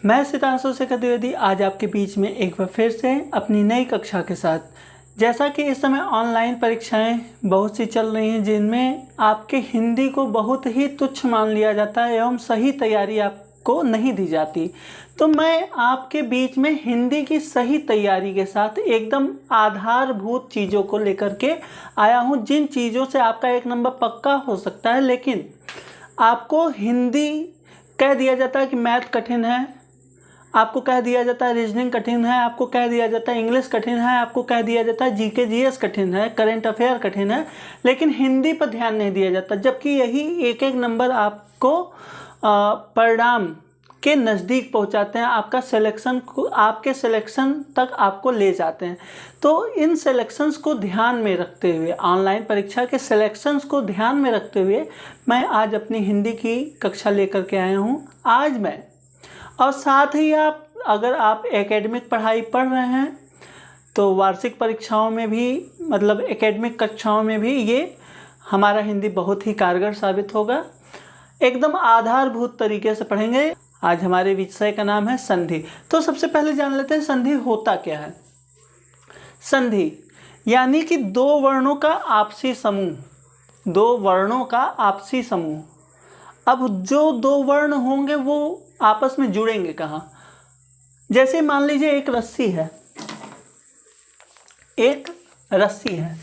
मैं सितांशु शेखर द्विवेदी आज आपके बीच में एक बार फिर से अपनी नई कक्षा के साथ। जैसा कि इस समय ऑनलाइन परीक्षाएं बहुत सी चल रही हैं जिनमें आपके हिंदी को बहुत ही तुच्छ मान लिया जाता है एवं सही तैयारी आपको नहीं दी जाती, तो मैं आपके बीच में हिंदी की सही तैयारी के साथ एकदम आधारभूत चीज़ों को लेकर के आया हूं, जिन चीज़ों से आपका एक नंबर पक्का हो सकता है। लेकिन आपको हिंदी कह दिया जाता है कि मैथ कठिन है, आपको कह दिया जाता है रीजनिंग कठिन है, आपको कह दिया जाता है इंग्लिश कठिन है, आपको कह दिया जाता है जीके जीएस कठिन है, करंट अफेयर कठिन है, लेकिन हिंदी पर ध्यान नहीं दिया जाता। जबकि यही एक एक नंबर आपको परिणाम के नज़दीक पहुंचाते हैं, आपका सिलेक्शन को, आपके सिलेक्शन तक आपको ले जाते हैं। तो इन सिलेक्शंस को ध्यान में रखते हुए, ऑनलाइन परीक्षा के सिलेक्शंस को ध्यान में रखते हुए मैं आज अपनी हिंदी की कक्षा लेकर के आया हूँ। आज मैं और साथ ही अगर आप एकेडमिक पढ़ाई पढ़ रहे हैं तो वार्षिक परीक्षाओं में भी, मतलब एकेडमिक कक्षाओं में भी ये हमारा हिंदी बहुत ही कारगर साबित होगा। एकदम आधारभूत तरीके से पढ़ेंगे। आज हमारे विषय का नाम है संधि। तो सबसे पहले जान लेते हैं संधि होता क्या है। संधि यानी कि दो वर्णों का आपसी समूह, दो वर्णों का आपसी समूह। अब जो दो वर्ण होंगे वो आपस में जुड़ेंगे कहाँ? जैसे मान लीजिए एक रस्सी है, एक रस्सी है,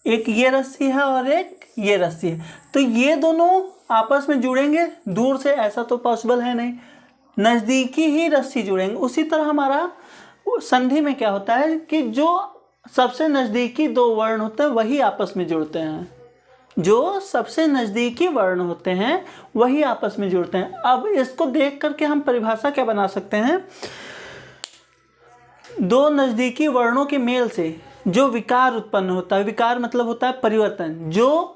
एक ये रस्सी है और एक ये रस्सी है, तो ये दोनों आपस में जुड़ेंगे। दूर से ऐसा तो पॉसिबल है नहीं, नज़दीकी ही रस्सी जुड़ेंगे। उसी तरह हमारा संधि में क्या होता है कि जो सबसे नज़दीकी दो वर्ण होते हैं वही आपस में जुड़ते हैं, जो सबसे नज़दीकी वर्ण होते हैं वही आपस में जुड़ते हैं। अब इसको देख करके हम परिभाषा क्या बना सकते हैं? दो नज़दीकी वर्णों के मेल से जो विकार उत्पन्न होता है, विकार मतलब होता है परिवर्तन, जो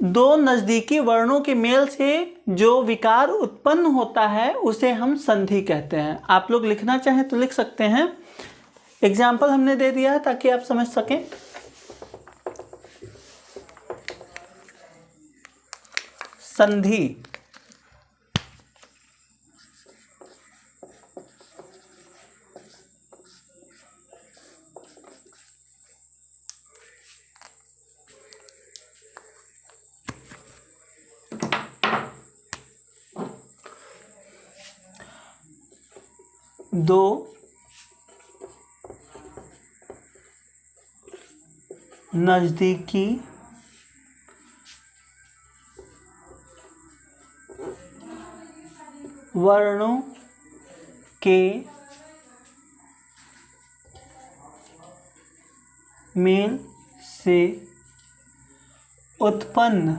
दो नज़दीकी वर्णों के मेल से जो विकार उत्पन्न होता है उसे हम संधि कहते हैं। आप लोग लिखना चाहें तो लिख सकते हैं। एग्जाम्पल हमने दे दिया है ताकि आप समझ सकें। संधि दो नज़दीकी वर्णों के मेल से उत्पन्न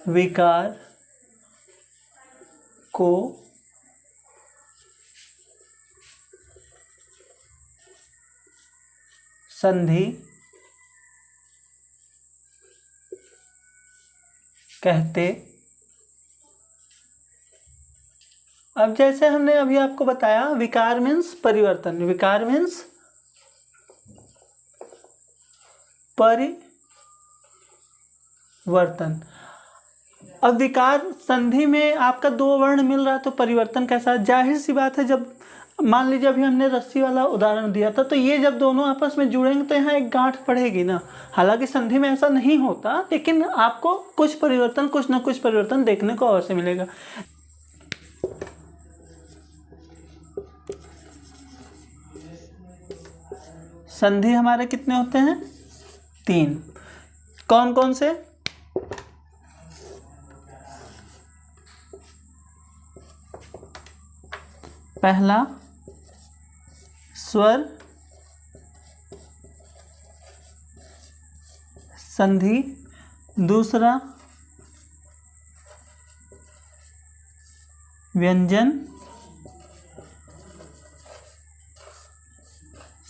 विकार को संधि कहते। अब जैसे हमने अभी आपको बताया, विकार मीन्स परिवर्तन, विकार मीन्स परिवर्तन। अब विकार संधि में आपका दो वर्ण मिल रहा है तो परिवर्तन कैसा? जाहिर सी बात है, जब मान लीजिए अभी हमने रस्सी वाला उदाहरण दिया था, तो ये जब दोनों आपस में जुड़ेंगे तो यहाँ एक गांठ पड़ेगी ना। हालांकि संधि में ऐसा नहीं होता, लेकिन आपको कुछ परिवर्तन, कुछ ना कुछ परिवर्तन देखने को अवश्य मिलेगा। संधि हमारे कितने होते हैं? तीन। कौन कौन से? पहला स्वर संधि, दूसरा व्यंजन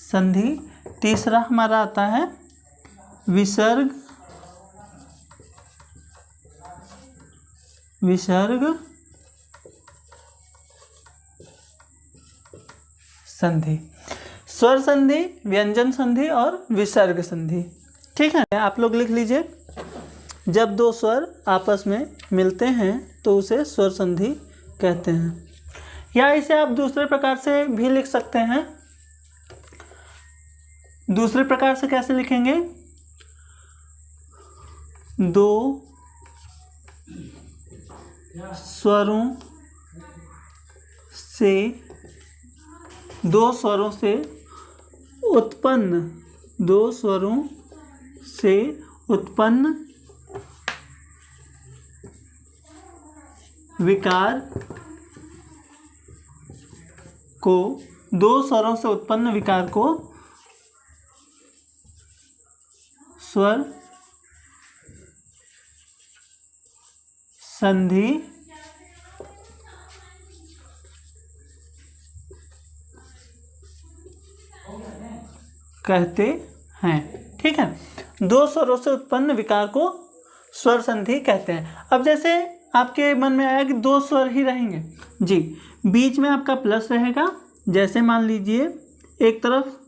संधि, तीसरा हमारा आता है विसर्ग संधि। स्वर संधि, व्यंजन संधि और विसर्ग संधि। ठीक है, आप लोग लिख लीजिए, जब दो स्वर आपस में मिलते हैं तो उसे स्वर संधि कहते हैं। या इसे आप दूसरे प्रकार से भी लिख सकते हैं। दूसरे प्रकार से कैसे लिखेंगे? दो स्वरों से उत्पन्न विकार को स्वर संधि कहते हैं। ठीक है, दो स्वरों से उत्पन्न विकार को स्वर संधि कहते हैं। अब जैसे आपके मन में आया कि दो स्वर ही रहेंगे जी, बीच में आपका प्लस रहेगा। जैसे मान लीजिए एक तरफ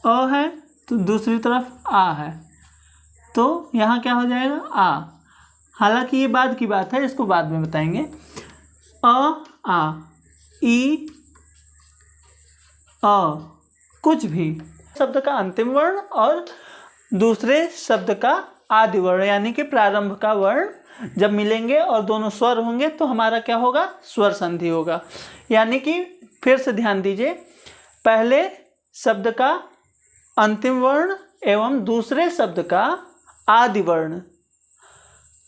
अ है तो दूसरी तरफ आ है, तो यहाँ क्या हो जाएगा? आ। हालांकि ये बाद की बात है, इसको बाद में बताएंगे। आ, ई, अ, कुछ भी शब्द का अंतिम वर्ण और दूसरे शब्द का आदि वर्ण यानी कि प्रारंभ का वर्ण जब मिलेंगे और दोनों स्वर होंगे तो हमारा क्या होगा? स्वर संधि होगा। यानी कि फिर से ध्यान दीजिए, पहले शब्द का अंतिम वर्ण एवं दूसरे शब्द का आदि वर्ण,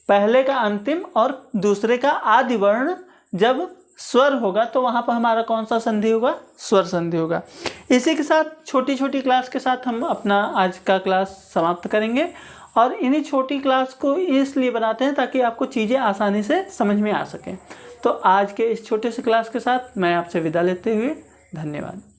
पहले का अंतिम और दूसरे का आदि वर्ण जब स्वर होगा तो वहाँ पर हमारा कौन सा संधि होगा? स्वर संधि होगा। इसी के साथ छोटी छोटी क्लास के साथ हम अपना आज का क्लास समाप्त करेंगे। और इन्हीं छोटी क्लास को इसलिए बनाते हैं ताकि आपको चीज़ें आसानी से समझ में आ सकें। तो आज के इस छोटे से क्लास के साथ मैं आपसे विदा लेते हुए धन्यवाद।